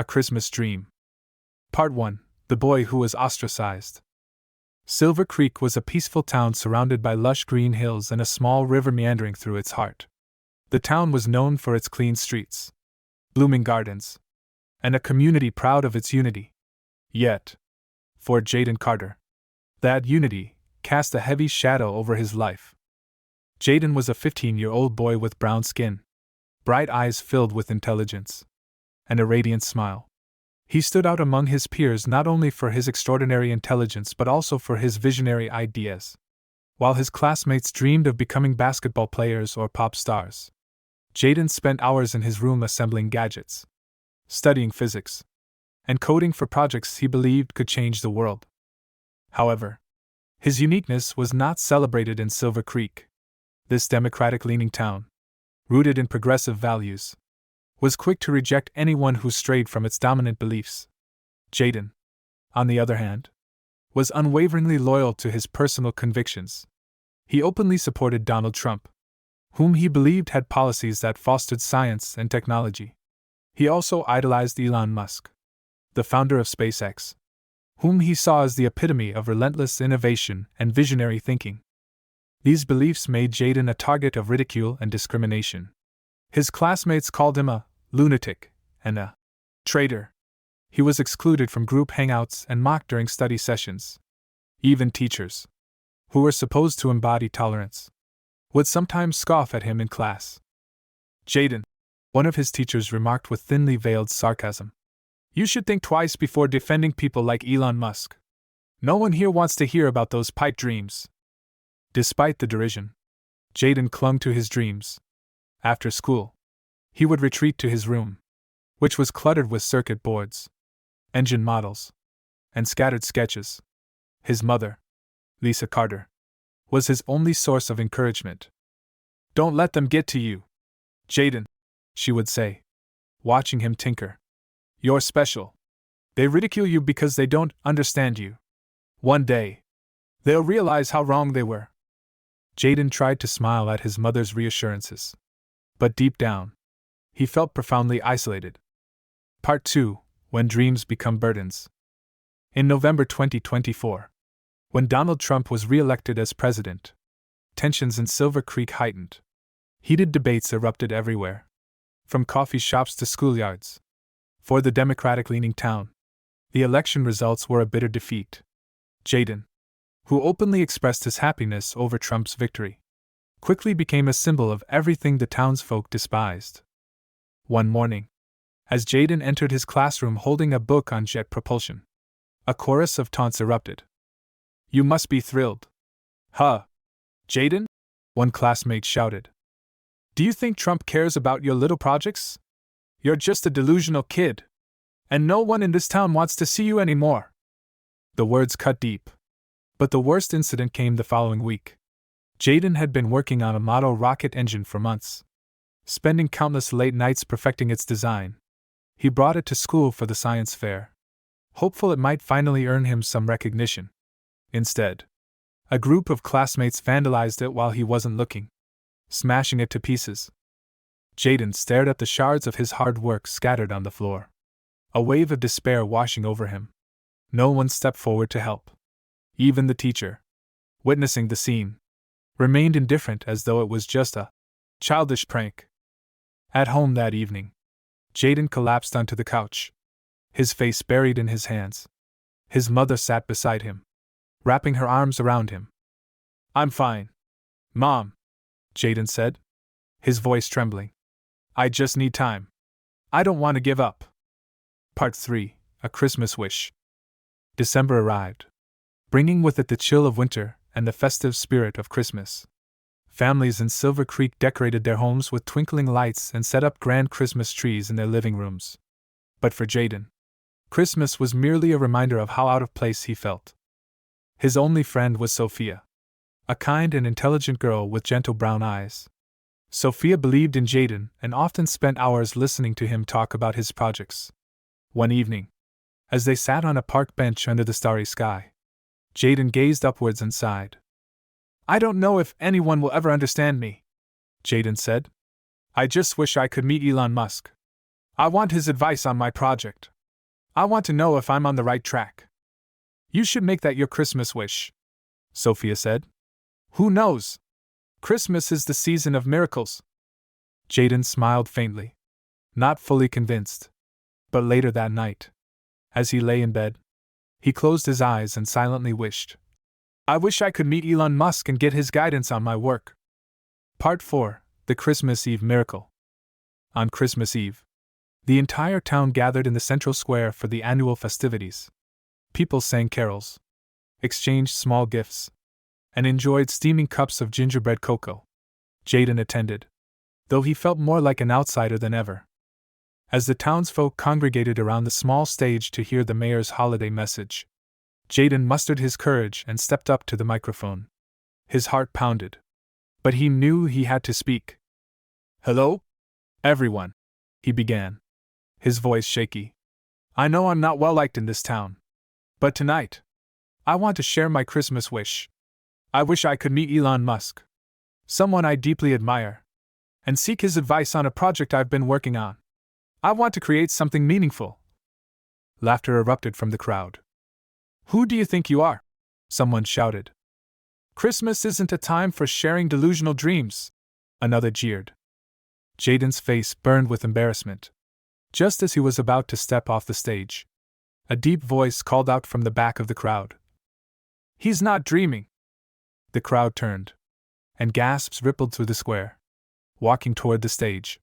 A Christmas Dream. Part 1. The Boy Who Was Ostracized. Silver Creek was a peaceful town surrounded by lush green hills and a small river meandering through its heart. The town was known for its clean streets, blooming gardens, and a community proud of its unity. Yet, for Jaden Carter, that unity cast a heavy shadow over his life. Jaden was a 15-year-old boy with brown skin, bright eyes filled with intelligence, and a radiant smile. He stood out among his peers not only for his extraordinary intelligence but also for his visionary ideas. While his classmates dreamed of becoming basketball players or pop stars, Jaden spent hours in his room assembling gadgets, studying physics, and coding for projects he believed could change the world. However, his uniqueness was not celebrated in Silver Creek. This democratic-leaning town, rooted in progressive values, was quick to reject anyone who strayed from its dominant beliefs. Jaden, on the other hand, was unwaveringly loyal to his personal convictions. He openly supported Donald Trump, whom he believed had policies that fostered science and technology. He also idolized Elon Musk, the founder of SpaceX, whom he saw as the epitome of relentless innovation and visionary thinking. These beliefs made Jaden a target of ridicule and discrimination. His classmates called him a lunatic and a traitor. He was excluded from group hangouts and mocked during study sessions. Even teachers, who were supposed to embody tolerance, would sometimes scoff at him in class. Jaden, one of his teachers, remarked with thinly veiled sarcasm, "You should think twice before defending people like Elon Musk. No one here wants to hear about those pipe dreams." Despite the derision, Jaden clung to his dreams. After school, he would retreat to his room, which was cluttered with circuit boards, engine models, and scattered sketches. His mother, Lisa Carter, was his only source of encouragement. "Don't let them get to you, Jaden," she would say, watching him tinker. "You're special. They ridicule you because they don't understand you. One day, they'll realize how wrong they were." Jaden tried to smile at his mother's reassurances, but deep down, he felt profoundly isolated. Part 2. When Dreams Become Burdens. In November 2024, when Donald Trump was re-elected as president, tensions in Silver Creek heightened. Heated debates erupted everywhere, from coffee shops to schoolyards. For the Democratic-leaning town, the election results were a bitter defeat. Jaden, who openly expressed his happiness over Trump's victory, quickly became a symbol of everything the townsfolk despised. One morning, as Jaden entered his classroom holding a book on jet propulsion, a chorus of taunts erupted. "You must be thrilled. Huh, Jaden?" one classmate shouted. "Do you think Trump cares about your little projects? You're just a delusional kid, and no one in this town wants to see you anymore." The words cut deep. But the worst incident came the following week. Jaden had been working on a model rocket engine for months, spending countless late nights perfecting its design. He brought it to school for the science fair, hopeful it might finally earn him some recognition. Instead, a group of classmates vandalized it while he wasn't looking, smashing it to pieces. Jaden stared at the shards of his hard work scattered on the floor, a wave of despair washing over him. No one stepped forward to help. Even the teacher, witnessing the scene, remained indifferent as though it was just a childish prank. At home that evening, Jaden collapsed onto the couch, his face buried in his hands. His mother sat beside him, wrapping her arms around him. "I'm fine, Mom," Jaden said, his voice trembling. "I just need time. I don't want to give up." Part 3. A Christmas Wish. December arrived, bringing with it the chill of winter and the festive spirit of Christmas. Families in Silver Creek decorated their homes with twinkling lights and set up grand Christmas trees in their living rooms. But for Jaden, Christmas was merely a reminder of how out of place he felt. His only friend was Sophia, a kind and intelligent girl with gentle brown eyes. Sophia believed in Jaden and often spent hours listening to him talk about his projects. One evening, as they sat on a park bench under the starry sky, Jaden gazed upwards and sighed. "I don't know if anyone will ever understand me," Jaden said. "I just wish I could meet Elon Musk. I want his advice on my project." I want to know if I'm on the right track. You should make that your Christmas wish, Sophia said. Who knows? Christmas is the season of miracles. Jaden smiled faintly, not fully convinced. But later that night, as he lay in bed, he closed his eyes and silently wished, I wish I could meet Elon Musk and get his guidance on my work. Part 4: The Christmas Eve Miracle. On Christmas Eve, the entire town gathered in the central square for the annual festivities. People sang carols, exchanged small gifts, and enjoyed steaming cups of gingerbread cocoa. Jaden attended, though he felt more like an outsider than ever. As the townsfolk congregated around the small stage to hear the mayor's holiday message, Jaden mustered his courage and stepped up to the microphone. His heart pounded, but he knew he had to speak. Hello, everyone, he began, his voice shaky. I know I'm not well liked in this town, but tonight, I want to share my Christmas wish. I wish I could meet Elon Musk, someone I deeply admire, and seek his advice on a project I've been working on. I want to create something meaningful. Laughter erupted from the crowd. Who do you think you are? Someone shouted. Christmas isn't a time for sharing delusional dreams, another jeered. Jaden's face burned with embarrassment. Just as he was about to step off the stage, a deep voice called out from the back of the crowd. He's not dreaming. The crowd turned, and gasps rippled through the square. Walking toward the stage,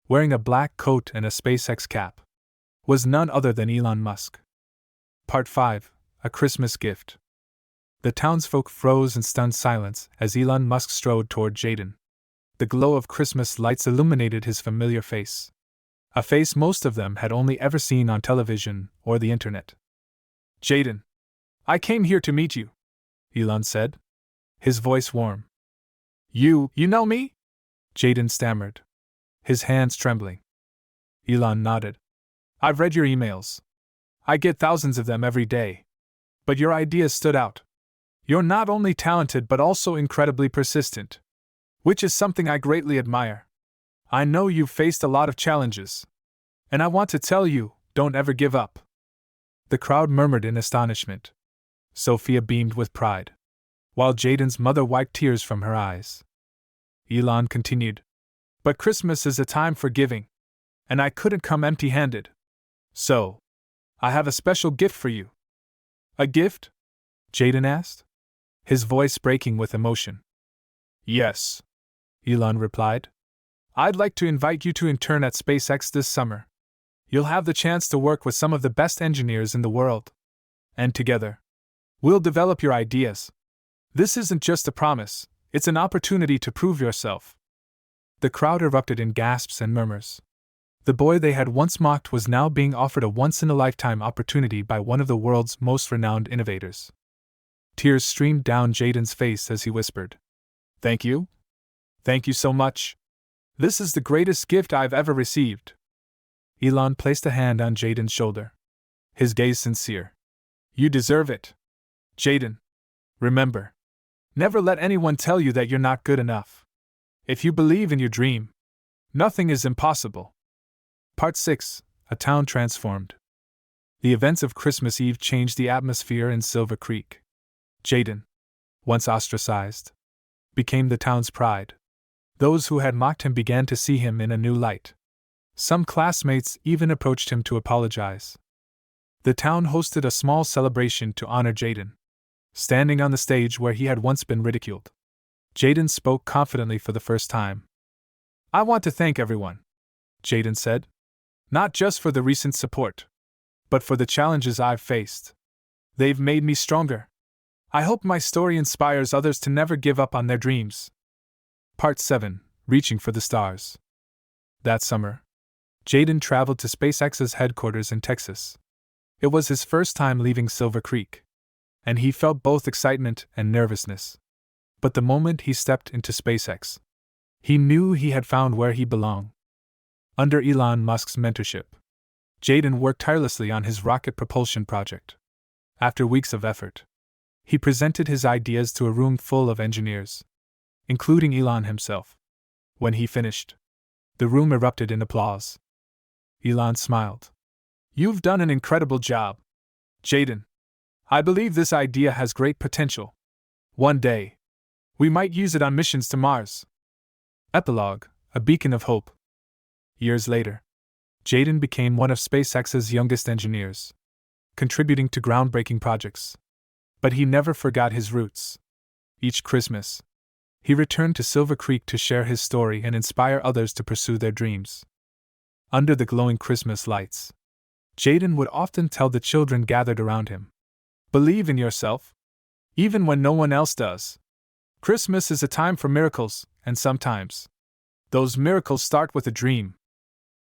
wearing a black coat and a SpaceX cap, was none other than Elon Musk. Part 5: A Christmas Gift. The townsfolk froze in stunned silence as Elon Musk strode toward Jaden. The glow of Christmas lights illuminated his familiar face, a face most of them had only ever seen on television or the internet. Jaden, I came here to meet you, Elon said, his voice warm. You know me? Jaden stammered, his hands trembling. Elon nodded. I've read your emails. I get thousands of them every day. But your ideas stood out. You're not only talented but also incredibly persistent, which is something I greatly admire. I know you've faced a lot of challenges, and I want to tell you, don't ever give up. The crowd murmured in astonishment. Sophia beamed with pride, while Jaden's mother wiped tears from her eyes. Elon continued, but Christmas is a time for giving, and I couldn't come empty-handed. So, I have a special gift for you. A gift? Jaden asked, his voice breaking with emotion. Yes, Elon replied. I'd like to invite you to intern at SpaceX this summer. You'll have the chance to work with some of the best engineers in the world. And together, we'll develop your ideas. This isn't just a promise, it's an opportunity to prove yourself. The crowd erupted in gasps and murmurs. The boy they had once mocked was now being offered a once-in-a-lifetime opportunity by one of the world's most renowned innovators. Tears streamed down Jaden's face as he whispered, Thank you? Thank you so much. This is the greatest gift I've ever received. Elon placed a hand on Jaden's shoulder, his gaze sincere. You deserve it. Jaden, remember, never let anyone tell you that you're not good enough. If you believe in your dream, nothing is impossible. Part 6: A Town Transformed. The events of Christmas Eve changed the atmosphere in Silver Creek. Jaden, once ostracized, became the town's pride. Those who had mocked him began to see him in a new light. Some classmates even approached him to apologize. The town hosted a small celebration to honor Jaden. Standing on the stage where he had once been ridiculed, Jaden spoke confidently for the first time. I want to thank everyone, Jaden said. Not just for the recent support, but for the challenges I've faced. They've made me stronger. I hope my story inspires others to never give up on their dreams. Part 7: Reaching for the Stars. That summer, Jaden traveled to SpaceX's headquarters in Texas. It was his first time leaving Silver Creek, and he felt both excitement and nervousness. But the moment he stepped into SpaceX, he knew he had found where he belonged. Under Elon Musk's mentorship, Jaden worked tirelessly on his rocket propulsion project. After weeks of effort, he presented his ideas to a room full of engineers, including Elon himself. When he finished, the room erupted in applause. Elon smiled. You've done an incredible job, Jaden. I believe this idea has great potential. One day, we might use it on missions to Mars. Epilogue, a beacon of hope. Years later, Jaden became one of SpaceX's youngest engineers, contributing to groundbreaking projects. But he never forgot his roots. Each Christmas, he returned to Silver Creek to share his story and inspire others to pursue their dreams. Under the glowing Christmas lights, Jaden would often tell the children gathered around him, "Believe in yourself, even when no one else does. Christmas is a time for miracles, and sometimes those miracles start with a dream."